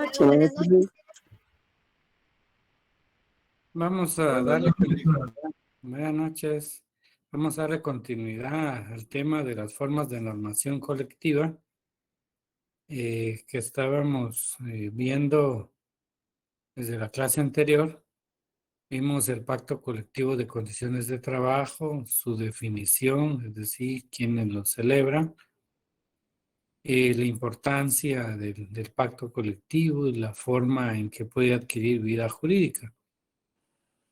noches. Buenas noches. Vamos a darle continuidad. Buenas noches. Vamos a darle continuidad al tema de las formas de normación colectiva que estábamos viendo desde la clase anterior. Vimos el pacto colectivo de condiciones de trabajo, su definición, es decir, quiénes lo celebran, la importancia del pacto colectivo y la forma en que puede adquirir vida jurídica.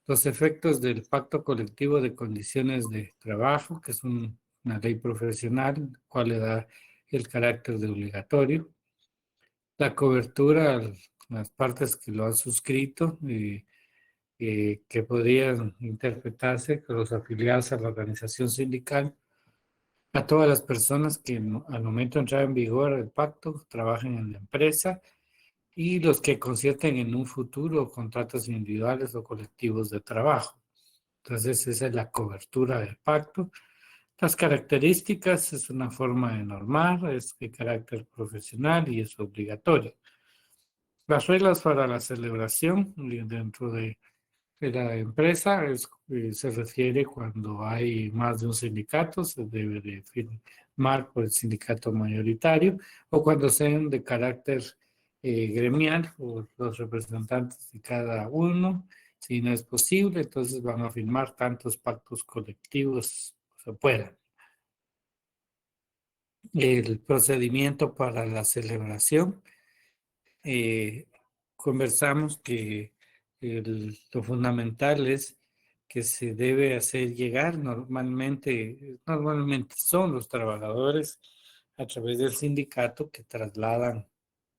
Los efectos del pacto colectivo de condiciones de trabajo, que es una ley profesional, cual le da el carácter de obligatorio. La cobertura a las partes que lo han suscrito, que podrían interpretarse con los afiliados a la organización sindical, a todas las personas que al momento de entrar en vigor el pacto trabajen en la empresa y los que concierten en un futuro contratos individuales o colectivos de trabajo. Entonces, esa es la cobertura del pacto. Las características es una forma de normar, es de carácter profesional y es obligatorio. Las reglas para la celebración dentro de la empresa se refiere cuando hay más de un sindicato, se debe de firmar por el sindicato mayoritario o cuando sean de carácter gremial por los representantes de cada uno. Si no es posible, entonces van a firmar tantos pactos colectivos se puedan. El procedimiento para la celebración. Conversamos que lo fundamental es que se debe hacer llegar normalmente son los trabajadores a través del sindicato que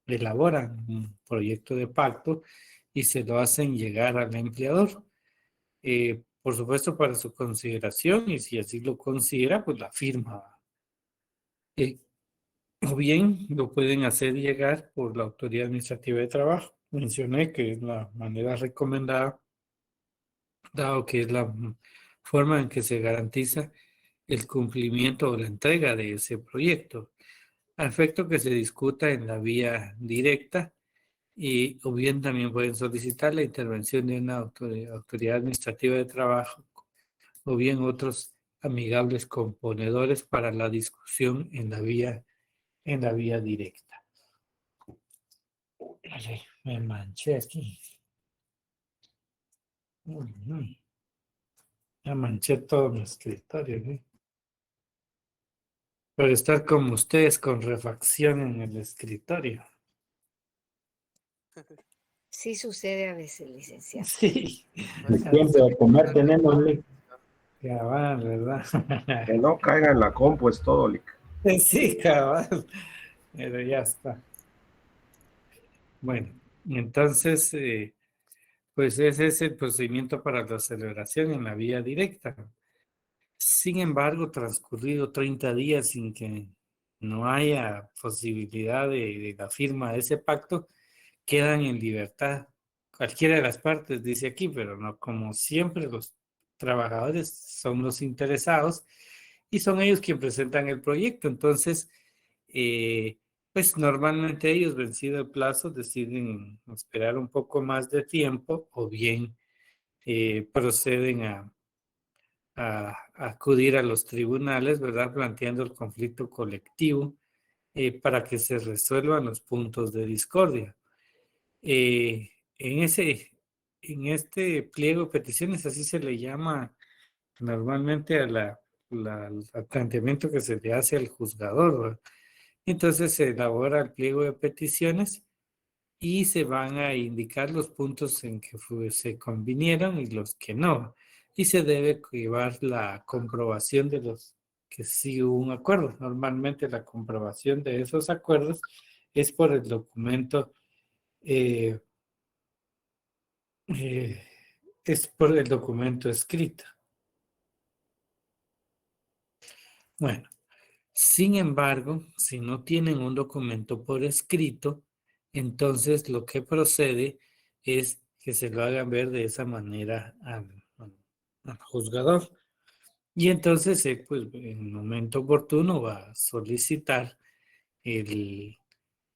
elaboran un proyecto de pacto y se lo hacen llegar al empleador. Por supuesto, para su consideración, y si así lo considera, pues la firma. O bien lo pueden hacer llegar por la Autoridad Administrativa de Trabajo. Mencioné que es la manera recomendada, dado que es la forma en que se garantiza el cumplimiento o la entrega de ese proyecto, a efecto que se discuta en la vía directa o bien también pueden solicitar la intervención de una autoridad administrativa de trabajo o bien otros amigables componedores para la discusión en la vía directa. Vale, me manché aquí. Ya manché todo mi escritorio, ¿eh? Por estar como ustedes con refacción en el escritorio. Sí sucede a veces, licenciado. Sí. El tiempo de comer tenemos, Lic. Cabal, ¿verdad? Que no caiga en la compu es todo, Lic. Sí, cabal. Pero ya está. Bueno, entonces, pues ese es el procedimiento para la celebración en la vía directa. Sin embargo, transcurrido 30 días sin que no haya posibilidad de la firma de ese pacto, quedan en libertad. Cualquiera de las partes, dice aquí, pero no, como siempre los trabajadores son los interesados y son ellos quienes presentan el proyecto. Entonces, pues normalmente ellos, vencido el plazo, deciden esperar un poco más de tiempo o bien proceden a acudir a los tribunales, ¿verdad? Planteando el conflicto colectivo para que se resuelvan los puntos de discordia. Eh, en este pliego de peticiones, así se le llama normalmente al planteamiento que se le hace al juzgador, ¿verdad? Entonces se elabora el pliego de peticiones y se van a indicar los puntos en que se convinieron y los que no. Y se debe llevar la comprobación de los que sí hubo un acuerdo. Normalmente la comprobación de esos acuerdos es por el documento, eh, es por el documento escrito. Bueno, sin embargo, si no tienen un documento por escrito, entonces lo que procede es que se lo hagan ver de esa manera al juzgador. Y entonces, pues, en el momento oportuno va a solicitar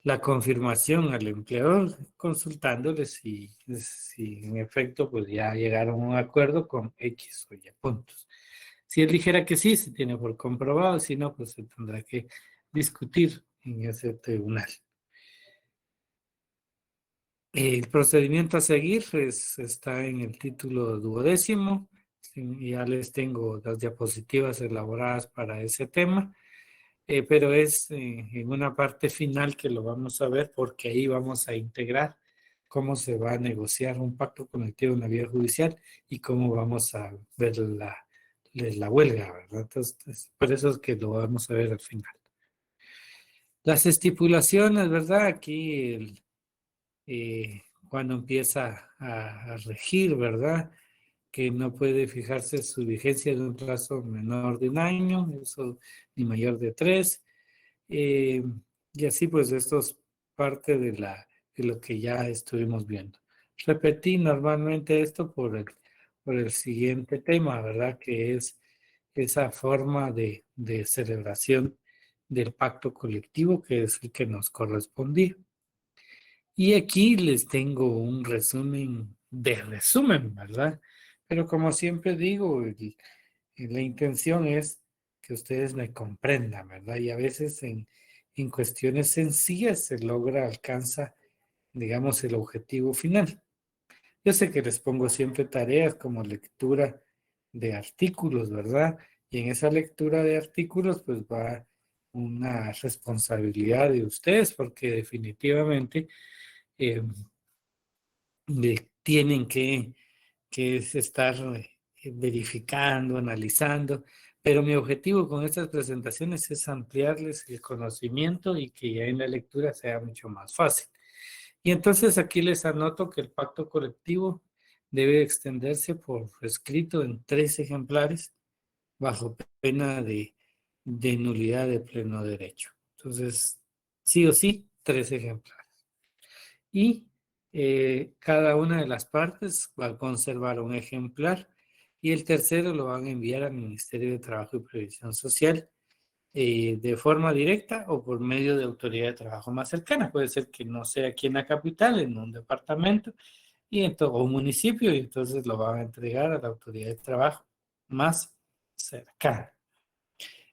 la confirmación al empleador, consultándole si en efecto pues ya llegaron a un acuerdo con X o Y puntos. Si él dijera que sí, se tiene por comprobado, si no, pues se tendrá que discutir en ese tribunal. El procedimiento a seguir está en el título 12º. Ya les tengo las diapositivas elaboradas para ese tema, pero es en una parte final que lo vamos a ver porque ahí vamos a integrar cómo se va a negociar un pacto colectivo en la vía judicial y cómo vamos a ver la huelga, ¿verdad? Entonces, por eso es que lo vamos a ver al final. Las estipulaciones, ¿verdad? Aquí cuando empieza a regir, ¿verdad? Que no puede fijarse su vigencia de un plazo menor de un año, eso ni mayor de 3. Y así pues esto es parte de lo que ya estuvimos viendo. Repetí normalmente esto por el siguiente tema, ¿verdad? Que es esa forma de celebración del pacto colectivo, que es el que nos correspondía. Y aquí les tengo un resumen de resumen, ¿verdad? Pero como siempre digo, la intención es que ustedes me comprendan, ¿verdad? Y a veces en cuestiones sencillas se alcanza, digamos, el objetivo final. Yo sé que les pongo siempre tareas como lectura de artículos, ¿verdad? Y en esa lectura de artículos, pues va una responsabilidad de ustedes, porque definitivamente eh, tienen que es estar verificando, analizando, pero mi objetivo con estas presentaciones es ampliarles el conocimiento y que ya en la lectura sea mucho más fácil. Y entonces aquí les anoto que el pacto colectivo debe extenderse por escrito en 3 ejemplares bajo pena de nulidad de pleno derecho. Entonces, sí o sí, 3 ejemplares. Y cada una de las partes va a conservar un ejemplar y el tercero lo van a enviar al Ministerio de Trabajo y Previsión Social de forma directa o por medio de autoridad de trabajo más cercana. Puede ser que no sea aquí en la capital, en un departamento o un municipio, y entonces lo van a entregar a la autoridad de trabajo más cercana.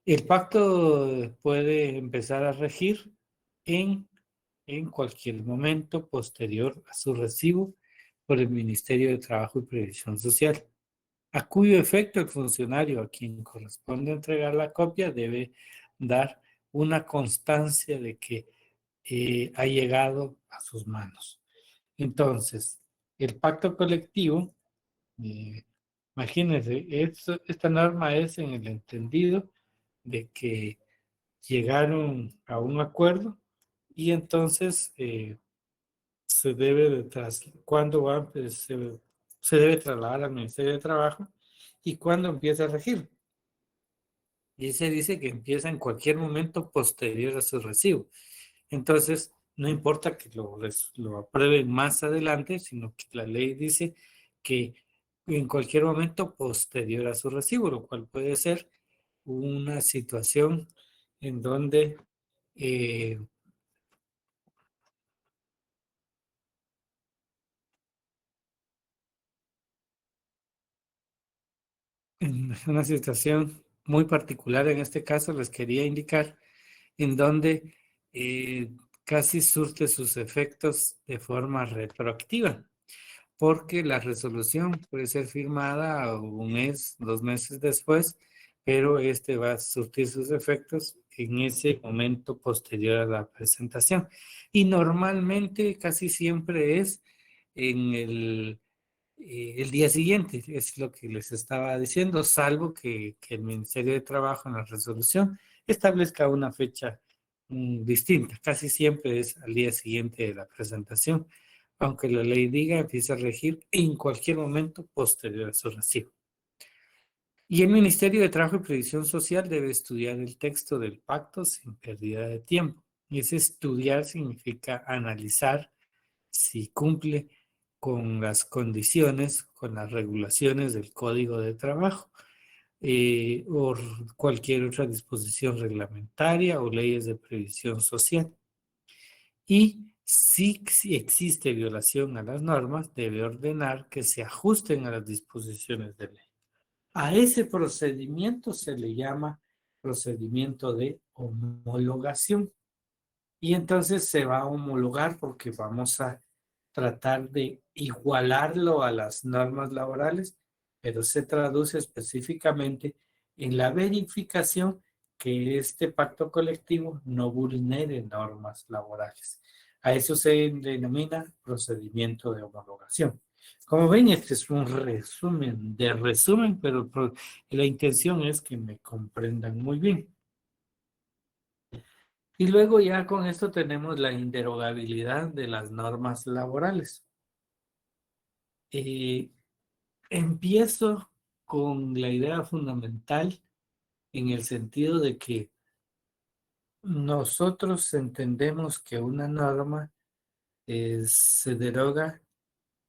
El pacto puede empezar a regir en cualquier momento posterior a su recibo por el Ministerio de Trabajo y Previsión Social, a cuyo efecto el funcionario a quien corresponde entregar la copia debe dar una constancia de que ha llegado a sus manos. Entonces, el pacto colectivo, eh, imagínense, esta norma es en el entendido de que llegaron a un acuerdo y entonces se debe cuándo se debe trasladar al Ministerio de Trabajo y cuándo empieza a regir. Y se dice que empieza en cualquier momento posterior a su recibo. Entonces, no importa que lo aprueben más adelante, sino que la ley dice que en cualquier momento posterior a su recibo, lo cual puede ser una situación en donde en una situación muy particular, en este caso les quería indicar, en donde casi surte sus efectos de forma retroactiva, porque la resolución puede ser firmada un mes, 2 meses después, pero este va a surtir sus efectos en ese momento posterior a la presentación. Y normalmente casi siempre es en el día siguiente, es lo que les estaba diciendo, salvo que el Ministerio de Trabajo en la resolución establezca una fecha distinta. Casi siempre es al día siguiente de la presentación, aunque la ley diga empieza a regir en cualquier momento posterior a su recibo. Y el Ministerio de Trabajo y Previsión Social debe estudiar el texto del pacto sin pérdida de tiempo. Y ese estudiar significa analizar si cumple con las condiciones, con las regulaciones del Código de Trabajo o cualquier otra disposición reglamentaria o leyes de previsión social. Y si existe violación a las normas, debe ordenar que se ajusten a las disposiciones de ley. A ese procedimiento se le llama procedimiento de homologación. Y entonces se va a homologar porque vamos a tratar de igualarlo a las normas laborales, pero se traduce específicamente en la verificación que este pacto colectivo no vulnere normas laborales. A eso se denomina procedimiento de homologación. Como ven, este es un resumen de resumen, pero la intención es que me comprendan muy bien. Y luego ya con esto tenemos la inderogabilidad de las normas laborales. Empiezo con la idea fundamental en el sentido de que nosotros entendemos que una norma se deroga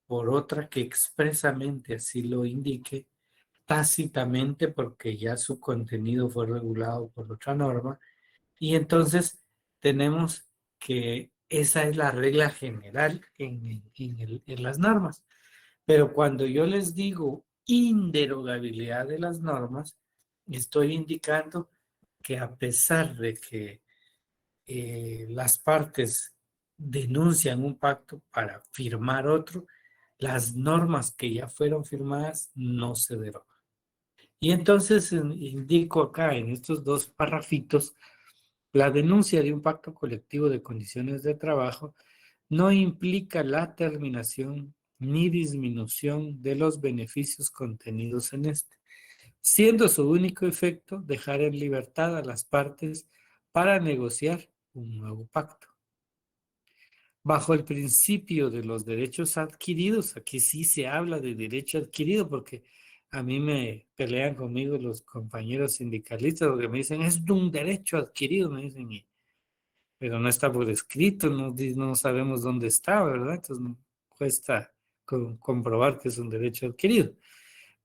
por otra que expresamente así lo indique, tácitamente porque ya su contenido fue regulado por otra norma. Y entonces tenemos que esa es la regla general en las normas. Pero cuando yo les digo inderogabilidad de las normas, estoy indicando que a pesar de que las partes denuncian un pacto para firmar otro, las normas que ya fueron firmadas no se derogan. Y entonces indico acá en estos dos parrafitos la denuncia de un pacto colectivo de condiciones de trabajo no implica la terminación ni disminución de los beneficios contenidos en este, siendo su único efecto dejar en libertad a las partes para negociar un nuevo pacto. Bajo el principio de los derechos adquiridos, aquí sí se habla de derecho adquirido porque a mí me pelean conmigo los compañeros sindicalistas porque me dicen, es un derecho adquirido, me dicen, pero no está por escrito, no sabemos dónde está, ¿verdad? Entonces cuesta comprobar que es un derecho adquirido.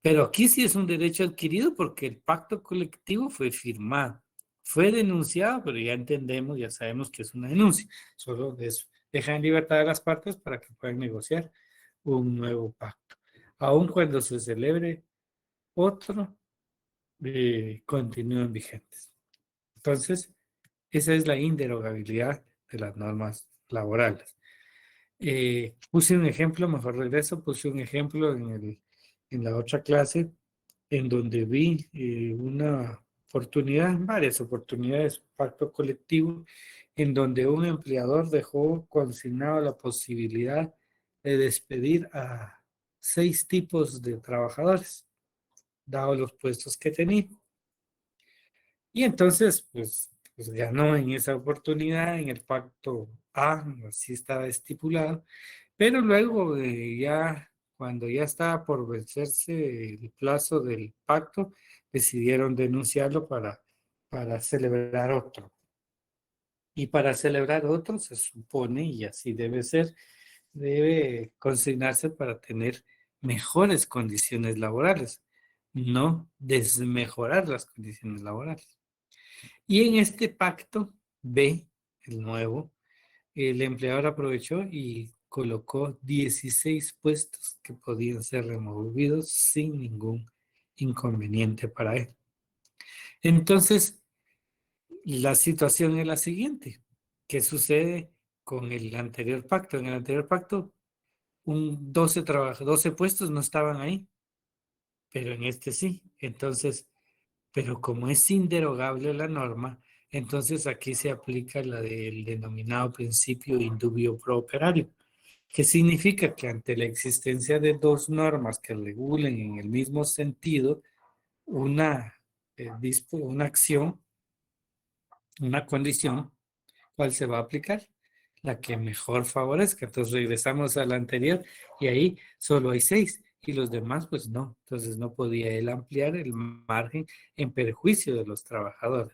Pero aquí sí es un derecho adquirido porque el pacto colectivo fue firmado, fue denunciado, pero ya entendemos, ya sabemos que es una denuncia. Solo deja en libertad a las partes para que puedan negociar un nuevo pacto. Aun cuando se celebre otro, continúan vigentes. Entonces, esa es la inderogabilidad de las normas laborales. Puse un ejemplo, mejor regreso, puse un ejemplo en la otra clase en donde vi una oportunidad, varias oportunidades, pacto colectivo, en donde un empleador dejó consignado la posibilidad de despedir a 6 tipos de trabajadores, dados los puestos que tenía. Y entonces, pues ganó en esa oportunidad, en el pacto A, así estaba estipulado, pero luego ya, cuando ya estaba por vencerse el plazo del pacto, decidieron denunciarlo para celebrar otro. Y para celebrar otro se supone, y así debe ser, debe consignarse para tener mejores condiciones laborales, no desmejorar las condiciones laborales. Y en este pacto B, el nuevo, el empleador aprovechó y colocó 16 puestos que podían ser removidos sin ningún inconveniente para él. Entonces, la situación es la siguiente. ¿Qué sucede con el anterior pacto? En el anterior pacto, 12 puestos no estaban ahí, pero en este sí. Entonces, pero como es inderogable la norma, entonces aquí se aplica la del denominado principio in dubio pro operario, que significa que ante la existencia de dos normas que regulen en el mismo sentido una, una acción, una condición, ¿cuál se va a aplicar? La que mejor favorezca. Entonces regresamos a la anterior y ahí solo hay 6 y los demás pues no. Entonces no podía él ampliar el margen en perjuicio de los trabajadores.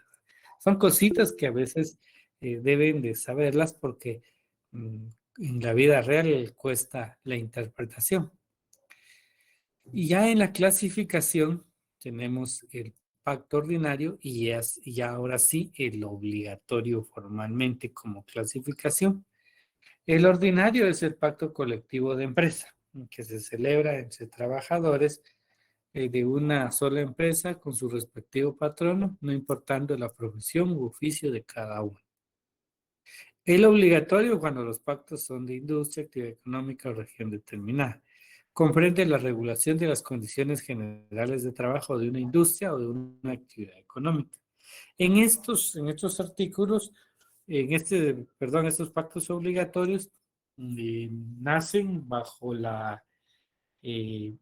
Son cositas que a veces deben de saberlas porque en la vida real cuesta la interpretación. Y ya en la clasificación tenemos el pacto ordinario y ya ahora sí el obligatorio formalmente como clasificación. El ordinario es el pacto colectivo de empresa, que se celebra entre trabajadores de una sola empresa con su respectivo patrono, no importando la profesión u oficio de cada uno. El obligatorio cuando los pactos son de industria, actividad económica o región determinada. Comprende la regulación de las condiciones generales de trabajo de una industria o de una actividad económica. En estos artículos, estos pactos obligatorios nacen eh,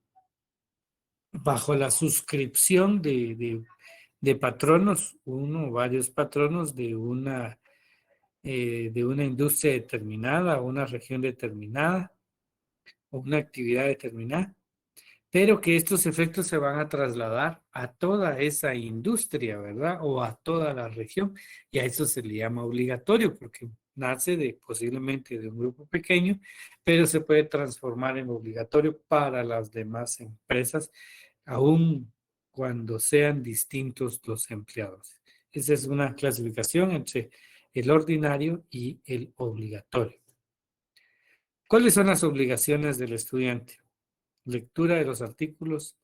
bajo la suscripción de patronos, uno o varios patronos de una industria determinada, una región determinada o una actividad determinada, pero que estos efectos se van a trasladar a toda esa industria, ¿verdad? O a toda la región, y a eso se le llama obligatorio, porque nace posiblemente de un grupo pequeño, pero se puede transformar en obligatorio para las demás empresas, aun cuando sean distintos los empleados. Esa es una clasificación entre el ordinario y el obligatorio. ¿Cuáles son las obligaciones del estudiante? Lectura de los artículos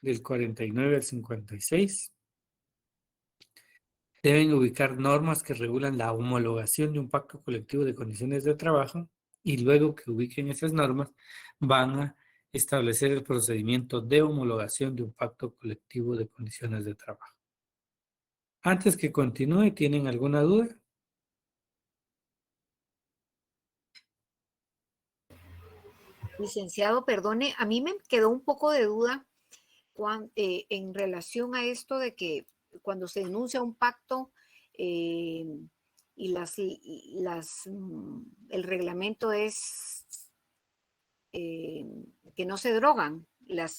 del 49 al 56. Deben ubicar normas que regulan la homologación de un pacto colectivo de condiciones de trabajo y luego que ubiquen esas normas van a establecer el procedimiento de homologación de un pacto colectivo de condiciones de trabajo. Antes que continúe, ¿tienen alguna duda? Licenciado, perdone, a mí me quedó un poco de duda en relación a esto de que cuando se denuncia un pacto y el reglamento es que no se drogan, el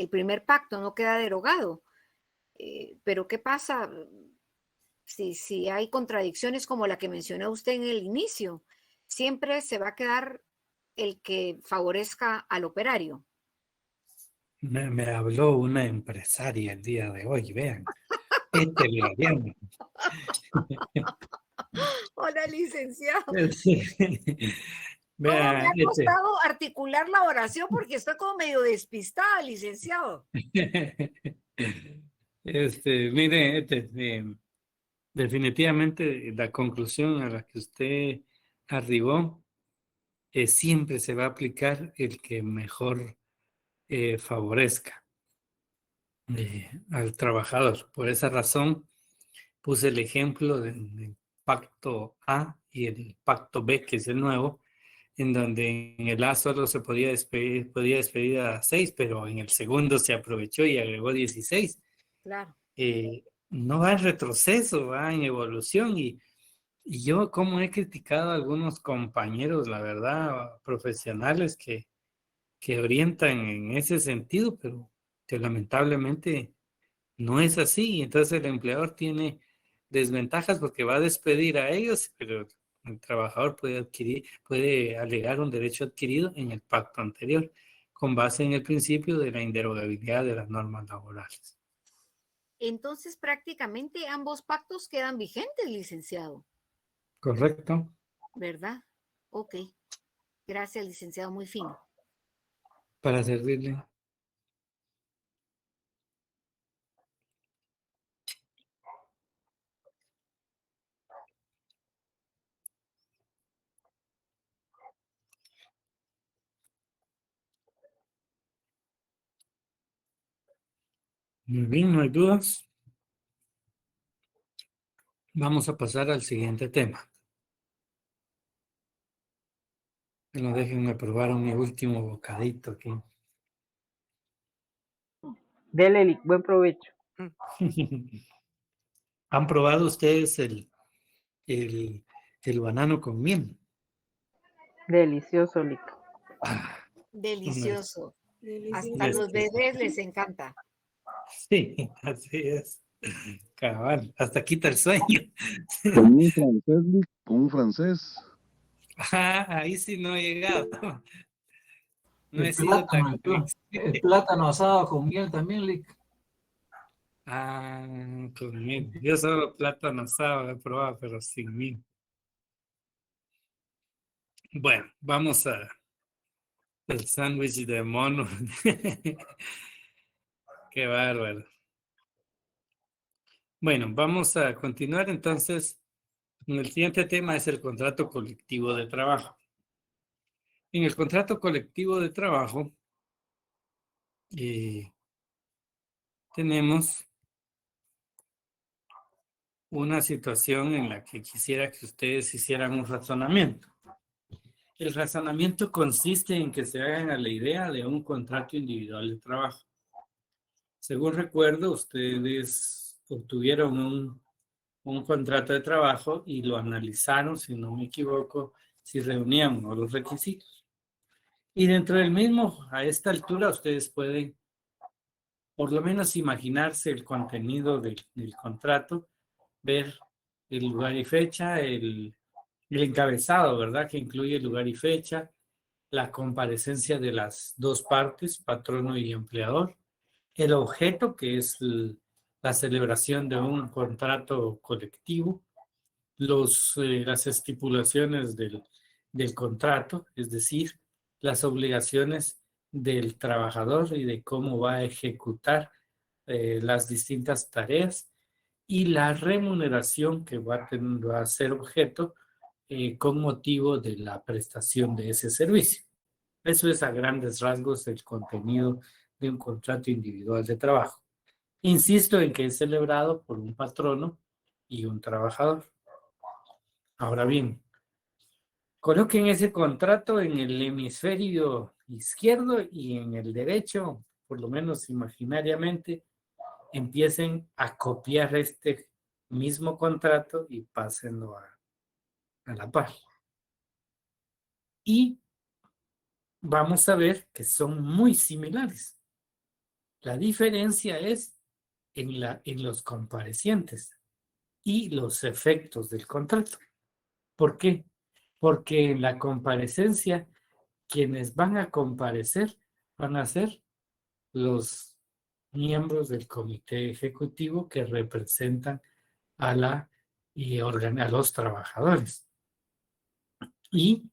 primer pacto no queda derogado. Pero ¿qué pasa si hay contradicciones como la que mencionó usted en el inicio? Siempre se va a quedar el que favorezca al operario. Me habló una empresaria el día de hoy, vean. Hola, licenciado. Sí. ¿Cómo me Vea, ha costado articular la oración? Porque estoy como medio despistada, licenciado. Mire, definitivamente la conclusión a la que usted arribó siempre se va a aplicar el que mejor favorezca al trabajador. Por esa razón puse el ejemplo del pacto A y el pacto B, que es el nuevo, en donde en el A solo se podía despedir a 6, pero en el segundo se aprovechó y agregó 16. Claro. No va en retroceso, va en evolución. Y yo como he criticado a algunos compañeros, la verdad, profesionales que orientan en ese sentido, pero que lamentablemente no es así. Entonces el empleador tiene desventajas porque va a despedir a ellos, pero el trabajador puede alegar un derecho adquirido en el pacto anterior, con base en el principio de la inderogabilidad de las normas laborales. Entonces, prácticamente ambos pactos quedan vigentes, licenciado. ¿Correcto? ¿Verdad? Ok. Gracias, licenciado, muy fino. Para servirle. Muy bien, no hay dudas. Vamos a pasar al siguiente tema. Pero déjenme probar mi último bocadito aquí. Dele, buen provecho. ¿Han probado ustedes el banano con miel? Delicioso, Lic. Delicioso. Hasta los bebés les encanta. Sí, así es. Cabal, hasta quita el sueño. Con un francés, Lic, con un francés. Ahí sí no he llegado. No he El sido plátano, tan... el plátano asado con miel también, Lic. con miel. Yo solo plátano asado he probado, pero sin miel. Bueno, vamos a el sándwich de mono. Qué bárbaro. Bueno, vamos a continuar entonces. El siguiente tema es el contrato colectivo de trabajo. En el contrato colectivo de trabajo tenemos una situación en la que quisiera que ustedes hicieran un razonamiento. El razonamiento consiste en que se hagan a la idea de un contrato individual de trabajo. Según recuerdo, ustedes obtuvieron un contrato de trabajo y lo analizaron, si no me equivoco, si reunían uno de los requisitos. Y dentro del mismo, a esta altura, ustedes pueden por lo menos imaginarse el contenido del contrato, ver el lugar y fecha, el encabezado, ¿verdad? Que incluye el lugar y fecha, la comparecencia de las dos partes, patrono y empleador, el objeto, que es la celebración de un contrato colectivo, las estipulaciones del contrato, es decir, las obligaciones del trabajador y de cómo va a ejecutar las distintas tareas y la remuneración que va a ser objeto con motivo de la prestación de ese servicio. Eso es a grandes rasgos el contenido de un contrato individual de trabajo. Insisto en que es celebrado por un patrono y un trabajador. Ahora bien, coloquen ese contrato en el hemisferio izquierdo y en el derecho, por lo menos imaginariamente, empiecen a copiar este mismo contrato y pásenlo a la par. Y vamos a ver que son muy similares. La diferencia es en los comparecientes y los efectos del contrato. ¿Por qué? Porque en la comparecencia, quienes van a comparecer van a ser los miembros del comité ejecutivo que representan a los trabajadores y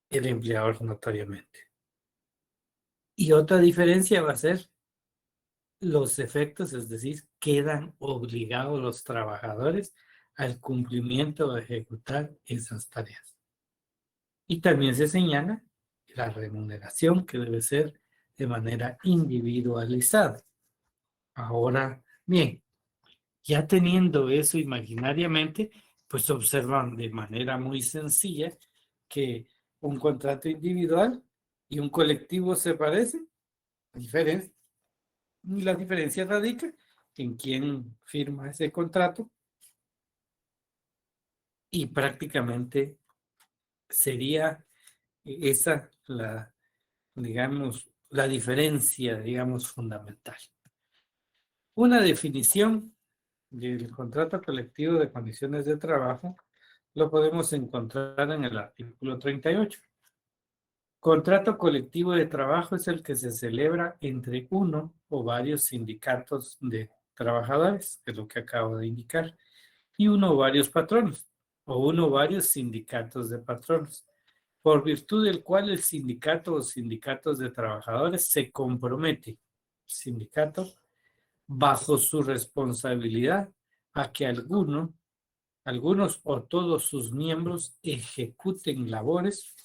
el empleador notoriamente. Y otra diferencia va a ser los efectos, es decir, quedan obligados los trabajadores al cumplimiento de ejecutar esas tareas. Y también se señala la remuneración que debe ser de manera individualizada. Ahora, bien, ya teniendo eso imaginariamente, pues observan de manera muy sencilla que un contrato individual y un colectivo se parecen. La diferencia radica en quién firma ese contrato y prácticamente sería esa la diferencia, digamos, fundamental. Una definición del contrato colectivo de condiciones de trabajo lo podemos encontrar en el artículo 38. Contrato colectivo de trabajo es el que se celebra entre uno o varios sindicatos de trabajadores, que es lo que acabo de indicar, y uno o varios patronos, o uno o varios sindicatos de patronos, por virtud del cual el sindicato o sindicatos de trabajadores se compromete, sindicato, bajo su responsabilidad a que algunos o todos sus miembros ejecuten labores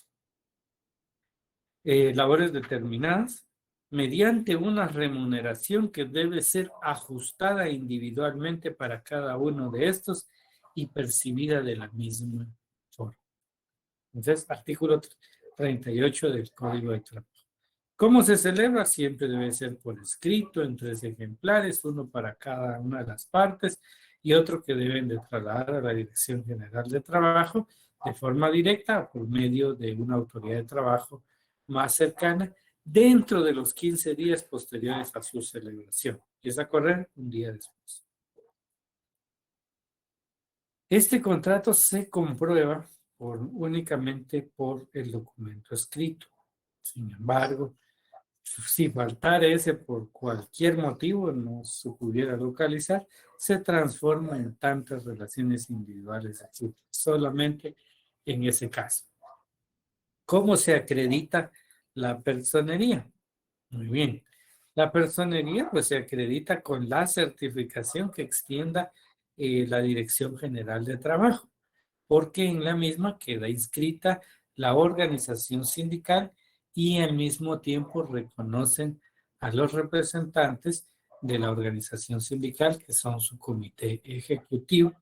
determinadas mediante una remuneración que debe ser ajustada individualmente para cada uno de estos y percibida de la misma forma. Entonces, artículo 38 del Código de Trabajo. ¿Cómo se celebra? Siempre debe ser por escrito, en 3 ejemplares, uno para cada una de las partes y otro que deben de trasladar a la Dirección General de Trabajo de forma directa por medio de una autoridad de trabajo más cercana dentro de los 15 días posteriores a su celebración. Y es a correr un día después. Este contrato se comprueba únicamente por el documento escrito. Sin embargo, si faltara ese por cualquier motivo no se pudiera localizar, se transforma en tantas relaciones individuales aquí, solamente en ese caso. ¿Cómo se acredita la personería? Muy bien. La personería pues se acredita con la certificación que extienda la Dirección General de Trabajo, porque en la misma queda inscrita la organización sindical y al mismo tiempo reconocen a los representantes de la organización sindical, que son su comité ejecutivo,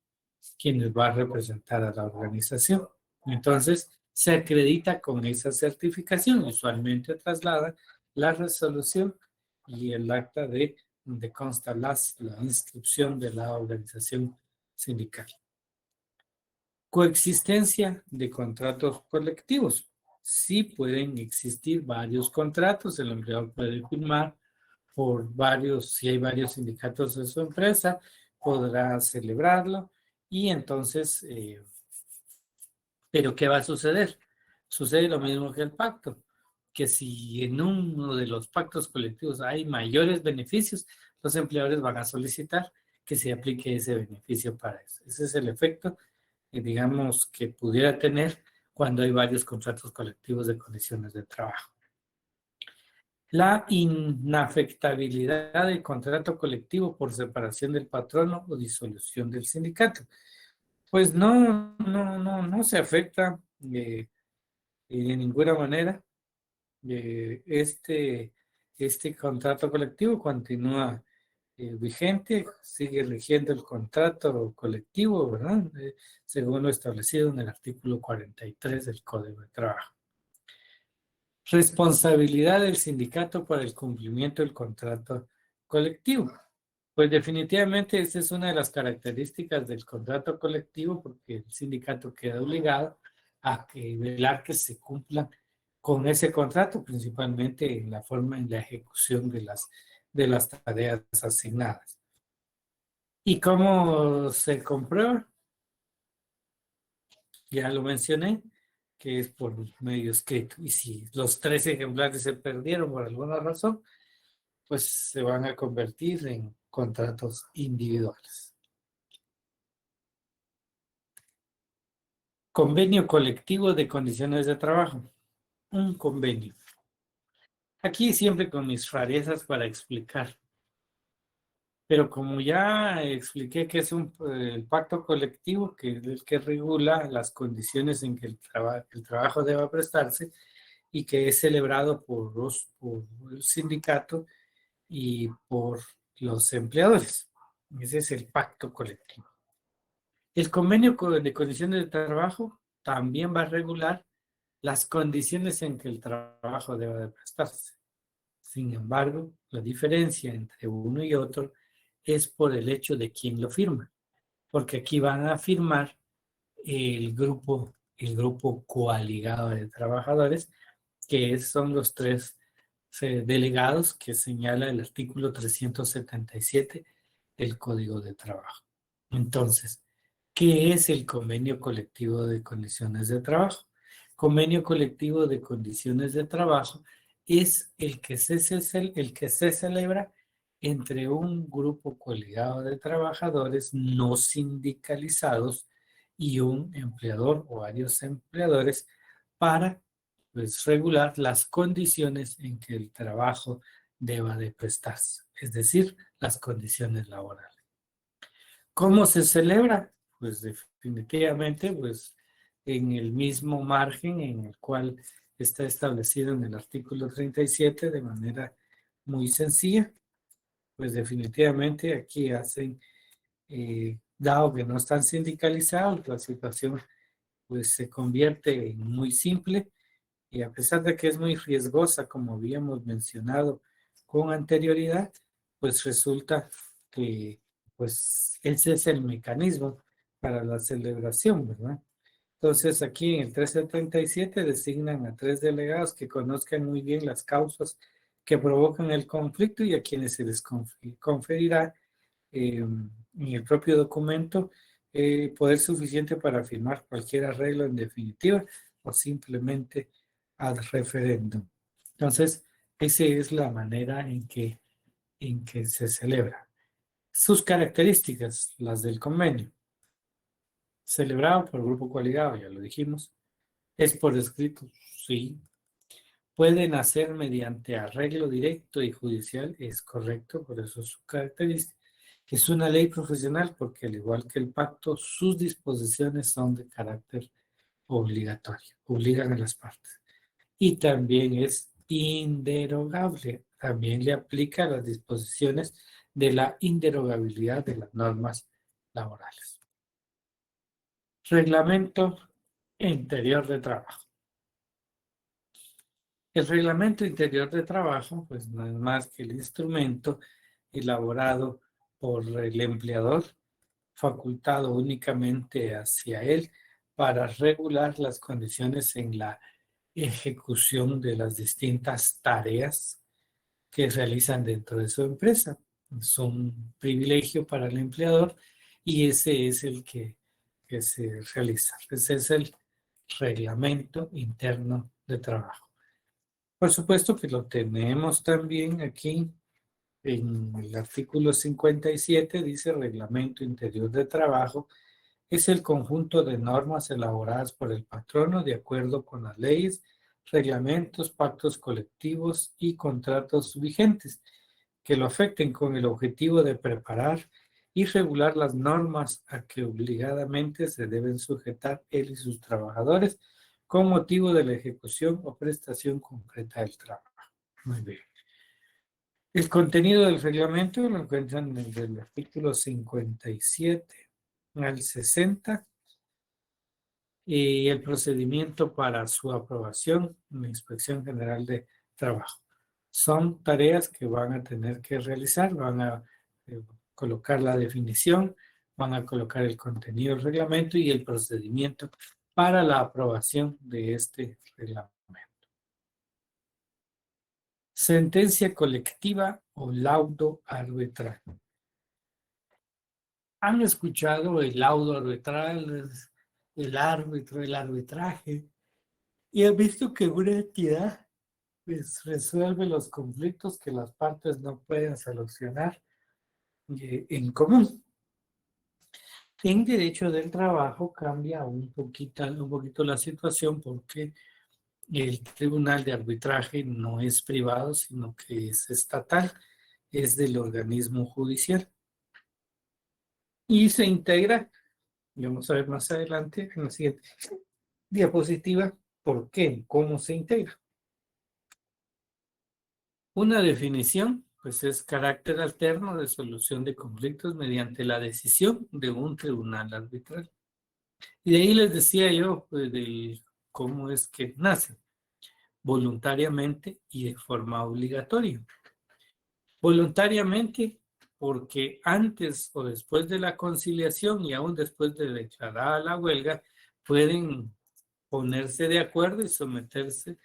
quienes va a representar a la organización. Entonces, se acredita con esa certificación, usualmente traslada la resolución y el acta de consta la inscripción de la organización sindical. Coexistencia de contratos colectivos. Sí pueden existir varios contratos, el empleador puede firmar por varios, si hay varios sindicatos en su empresa, podrá celebrarlo y entonces, pero ¿qué va a suceder? Sucede lo mismo que el pacto, que si en uno de los pactos colectivos hay mayores beneficios, los empleadores van a solicitar que se aplique ese beneficio para eso. Ese es el efecto digamos, que pudiera tener cuando hay varios contratos colectivos de condiciones de trabajo. La inafectabilidad del contrato colectivo por separación del patrono o disolución del sindicato. Pues no se afecta de ninguna manera. Este contrato colectivo continúa vigente, sigue rigiendo el contrato colectivo, ¿verdad? Según lo establecido en el artículo 43 del Código de Trabajo. Responsabilidad del sindicato para el cumplimiento del contrato colectivo. Pues definitivamente esta es una de las características del contrato colectivo, porque el sindicato queda obligado a velar que se cumplan con ese contrato, principalmente en la forma en la ejecución de las tareas asignadas. ¿Y cómo se comprueba? Ya lo mencioné, que es por medio escrito. Y si los 3 ejemplares se perdieron por alguna razón, pues se van a convertir en contratos individuales. Convenio colectivo de condiciones de trabajo. Un convenio. Aquí siempre con mis rarezas para explicar. Pero como ya expliqué que es el pacto colectivo, que es el que regula las condiciones en que el trabajo deba prestarse y que es celebrado por el sindicato y por los empleadores. Ese es el pacto colectivo. El convenio de condiciones de trabajo también va a regular las condiciones en que el trabajo deba de prestarse. Sin embargo, la diferencia entre uno y otro es por el hecho de quién lo firma, porque aquí van a firmar el grupo coaligado de trabajadores, que son los 3 delegados que señala el artículo 377 del Código de Trabajo. Entonces, ¿qué es el convenio colectivo de condiciones de trabajo? Convenio colectivo de condiciones de trabajo es el que se celebra entre un grupo coligado de trabajadores no sindicalizados y un empleador o varios empleadores para pues, regular las condiciones en que el trabajo deba de prestarse, es decir, las condiciones laborales. ¿Cómo se celebra? Pues definitivamente, pues en el mismo margen en el cual está establecido en el artículo 37 de manera muy sencilla, pues definitivamente aquí hacen, dado que no están sindicalizados, la situación pues se convierte en muy simple y a pesar de que es muy riesgosa, como habíamos mencionado con anterioridad, pues resulta que pues ese es el mecanismo para la celebración, ¿verdad? Entonces aquí en el 377 designan a 3 delegados que conozcan muy bien las causas que provocan el conflicto y a quienes se les conferirá en el propio documento poder suficiente para firmar cualquier arreglo en definitiva o simplemente ad referéndum. Entonces, esa es la manera en que se celebra. Sus características, las del convenio. Celebrado por grupo coaligado, ya lo dijimos. ¿Es por escrito? Sí. Pueden hacer mediante arreglo directo y judicial, es correcto, por eso es su característica. Es una ley profesional porque al igual que el pacto, sus disposiciones son de carácter obligatorio, obligan a las partes. Y también es inderogable, también le aplica las disposiciones de la inderogabilidad de las normas laborales. Reglamento interior de trabajo. El reglamento interior de trabajo, pues no es más que el instrumento elaborado por el empleador, facultado únicamente hacia él para regular las condiciones en la ejecución de las distintas tareas que realizan dentro de su empresa. Es un privilegio para el empleador y ese es el que se realiza. Ese es el reglamento interno de trabajo. Por supuesto que lo tenemos también aquí en el artículo 57, dice Reglamento Interior de Trabajo, es el conjunto de normas elaboradas por el patrono de acuerdo con las leyes, reglamentos, pactos colectivos y contratos vigentes que lo afecten con el objetivo de preparar y regular las normas a que obligadamente se deben sujetar él y sus trabajadores con motivo de la ejecución o prestación concreta del trabajo. Muy bien. El contenido del reglamento lo encuentran desde el artículo 57 al 60 y el procedimiento para su aprobación en la Inspección General de Trabajo. Son tareas que van a tener que realizar, van a colocar la definición, van a colocar el contenido del reglamento y el procedimiento para la aprobación de este reglamento. Sentencia colectiva o laudo arbitral. ¿Han escuchado el laudo arbitral, el árbitro, el arbitraje? Y han visto que una entidad pues, resuelve los conflictos que las partes no pueden solucionar en común. En derecho del trabajo cambia un poquito la situación porque el tribunal de arbitraje no es privado, sino que es estatal, es del organismo judicial. Y se integra, vamos a ver más adelante en la siguiente diapositiva, ¿por qué? ¿Cómo se integra? Una definición, pues es carácter alterno de solución de conflictos mediante la decisión de un tribunal arbitral. Y de ahí les decía yo, pues, de cómo es que nace, voluntariamente y de forma obligatoria. Voluntariamente, porque antes o después de la conciliación y aún después de declarada la huelga, pueden ponerse de acuerdo y someterse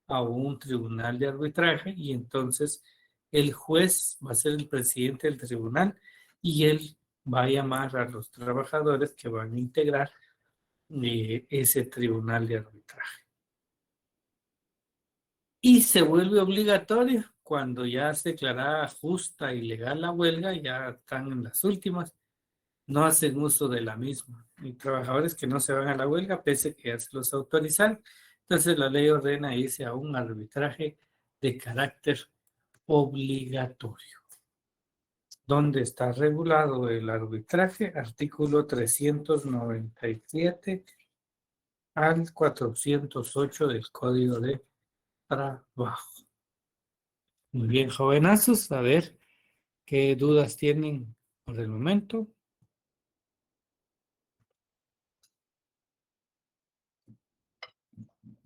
a un tribunal de arbitraje y entonces el juez va a ser el presidente del tribunal y él va a llamar a los trabajadores que van a integrar ese tribunal de arbitraje. Y se vuelve obligatorio cuando ya se declara justa y legal la huelga, ya están en las últimas, no hacen uso de la misma. Hay trabajadores que no se van a la huelga, pese que ya se los autorizaron. Entonces la ley ordena irse a un arbitraje de carácter obligatorio. ¿Dónde está regulado el arbitraje? Artículo 397 al 408 del Código de Trabajo. Muy bien, jovenazos, a ver qué dudas tienen por el momento.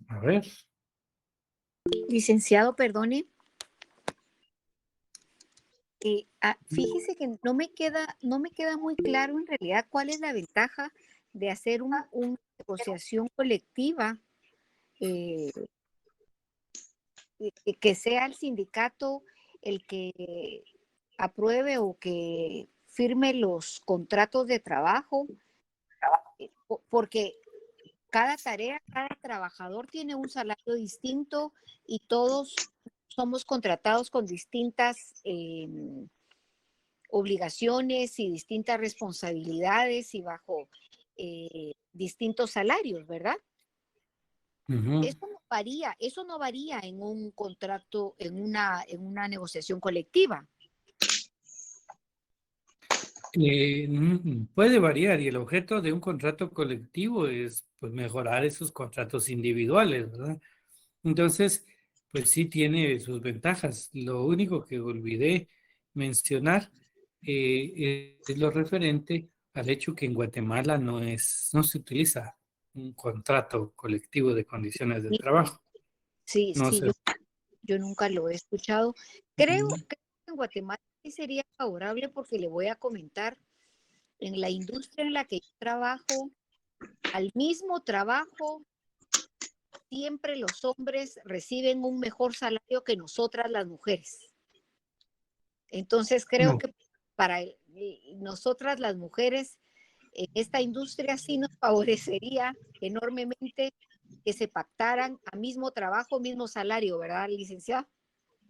A ver. Licenciado, perdone. Fíjese que no me queda muy claro en realidad cuál es la ventaja de hacer una negociación colectiva, que sea el sindicato el que apruebe o que firme los contratos de trabajo, porque cada tarea, cada trabajador tiene un salario distinto y todos somos contratados con distintas obligaciones y distintas responsabilidades y bajo distintos salarios, ¿verdad? Ujú. Eso no varía en un contrato, en una negociación colectiva. Puede variar y el objeto de un contrato colectivo es pues, mejorar esos contratos individuales, ¿verdad? Entonces, pues sí tiene sus ventajas. Lo único que olvidé mencionar es lo referente al hecho que en Guatemala no se utiliza un contrato colectivo de condiciones de trabajo. Sí, No sí, sé. yo nunca lo he escuchado. Creo que en Guatemala sí sería favorable porque le voy a comentar, en la industria en la que yo trabajo, al mismo trabajo, siempre los hombres reciben un mejor salario que nosotras las mujeres. Entonces creo No. que para nosotras las mujeres, esta industria sí nos favorecería enormemente que se pactaran a mismo trabajo, mismo salario, ¿verdad, licenciada?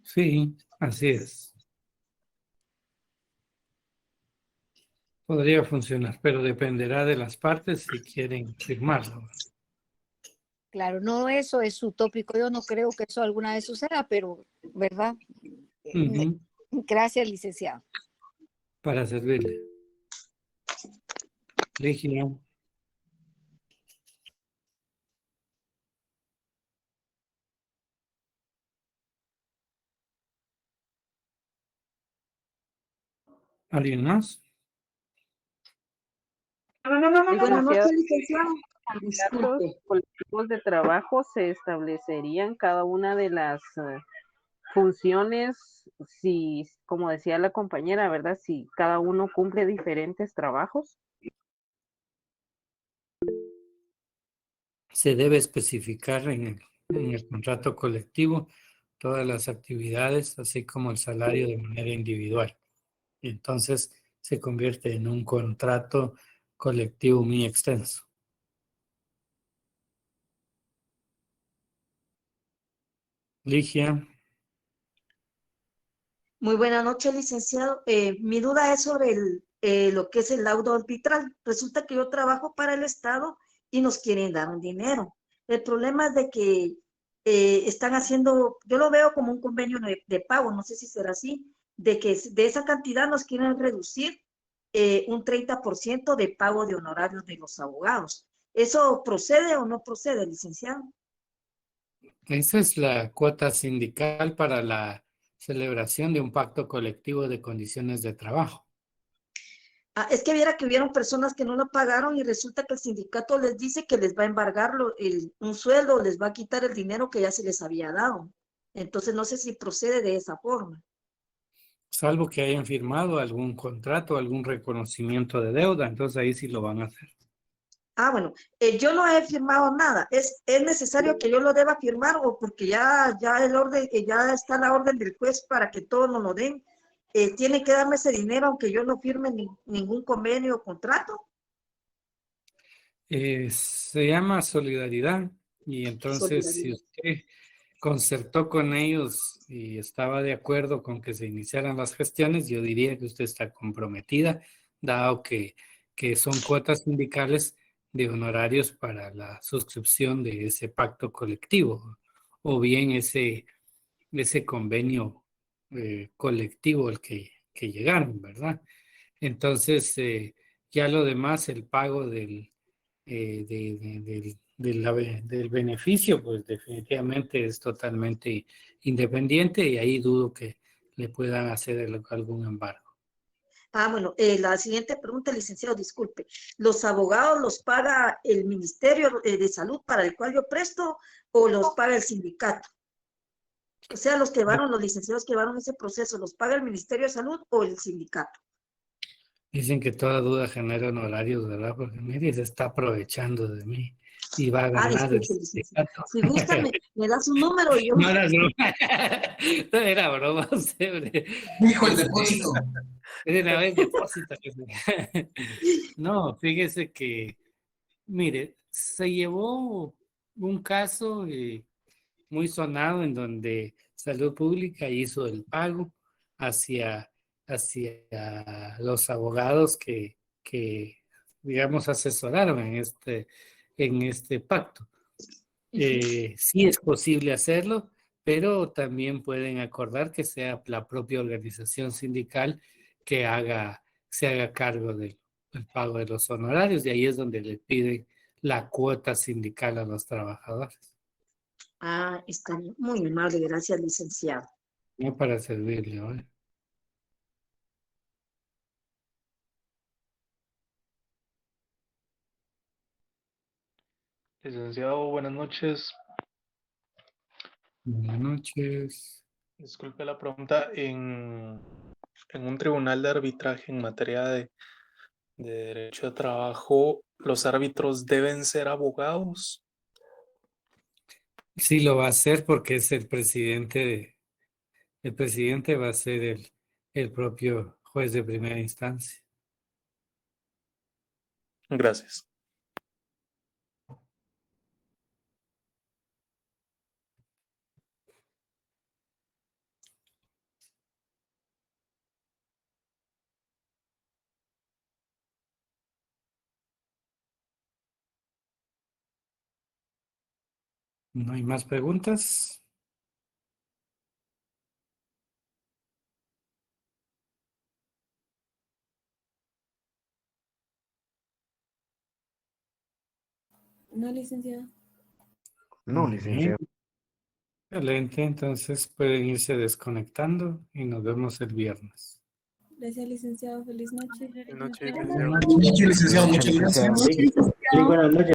Sí, así es. Podría funcionar, pero dependerá de las partes si quieren firmarlo. Claro, no, eso es utópico. Yo no creo que eso alguna vez suceda, pero, ¿verdad? Ujú. Gracias, licenciado. Para servirle. Ligia. ¿Alguien más? Buenas noches, Licenciado, licenciado. datos Disculpe. colectivos de trabajo se establecerían cada una de las funciones, si, como decía la compañera, ¿verdad? Si cada uno cumple diferentes trabajos. Se debe especificar en el contrato colectivo todas las actividades, así como el salario de manera individual. Y entonces se convierte en un contrato colectivo muy extenso. Ligia. Muy buenas noches, licenciado. Mi duda es sobre lo que es el laudo arbitral. Resulta que yo trabajo para el Estado y nos quieren dar un dinero. El problema es de que están haciendo, yo lo veo como un convenio de pago, no sé si será así, de que de esa cantidad nos quieren reducir un 30% de pago de honorarios de los abogados. ¿Eso procede o no procede, licenciado? Esa es la cuota sindical para la celebración de un pacto colectivo de condiciones de trabajo. Ah, es que viera que hubieron personas que no lo pagaron y resulta que el sindicato les dice que les va a embargar un sueldo, les va a quitar el dinero que ya se les había dado. Entonces no sé si procede de esa forma. Salvo que hayan firmado algún contrato, algún reconocimiento de deuda, entonces ahí sí lo van a hacer. Ah, bueno, yo no he firmado nada. ¿Es necesario que yo lo deba firmar o porque ya el orden, ya está la orden del juez para que todos nos lo den? ¿Tiene que darme ese dinero aunque yo no firme ningún convenio o contrato? Se llama solidaridad y entonces si Solidaridad. usted concertó con ellos y estaba de acuerdo con que se iniciaran las gestiones, yo diría que usted está comprometida, dado que son cuotas sindicales de honorarios para la suscripción de ese pacto colectivo o bien ese convenio colectivo al que llegaron, ¿verdad? Entonces, ya lo demás, el pago del beneficio, pues definitivamente es totalmente independiente y ahí dudo que le puedan hacer algún embargo. Ah, bueno, la siguiente pregunta, licenciado, disculpe. ¿Los abogados los paga el Ministerio de Salud para el cual yo presto o los paga el sindicato? O sea, los licenciados que llevaron ese proceso, ¿los paga el Ministerio de Salud o el sindicato? Dicen que toda duda genera honorarios, ¿verdad? Porque mire, se está aprovechando de mí y va a Ah, ganar el disculpe, licenciado. sindicato. Si gusta, me da su número y yo. No era broma, no era broma, hombre. Hijo, el depósito. De una vez depósito. No, fíjese que, mire, se llevó un caso muy sonado en donde Salud Pública hizo el pago hacia, hacia los abogados que, digamos, asesoraron en este pacto. Sí es posible hacerlo, pero también pueden acordar que sea la propia organización sindical que se haga cargo del pago de los honorarios, y ahí es donde le piden la cuota sindical a los trabajadores. Ah, está bien. Muy amable, gracias, licenciado. No para servirle, ¿vale? Licenciado, buenas noches. Buenas noches. Disculpe la pregunta. En un tribunal de arbitraje en materia de derecho de trabajo, ¿los árbitros deben ser abogados? Sí lo va a hacer porque es el presidente el presidente va a ser el propio juez de primera instancia. Gracias. ¿No hay más preguntas? No, licenciado. No, Muy licenciado. bien. Excelente, entonces pueden irse desconectando y nos vemos el viernes. Gracias, licenciado. Feliz noche. Buenas noches, Buenas licenciado. noches. Licenciado, muchas gracias. Buenas noches.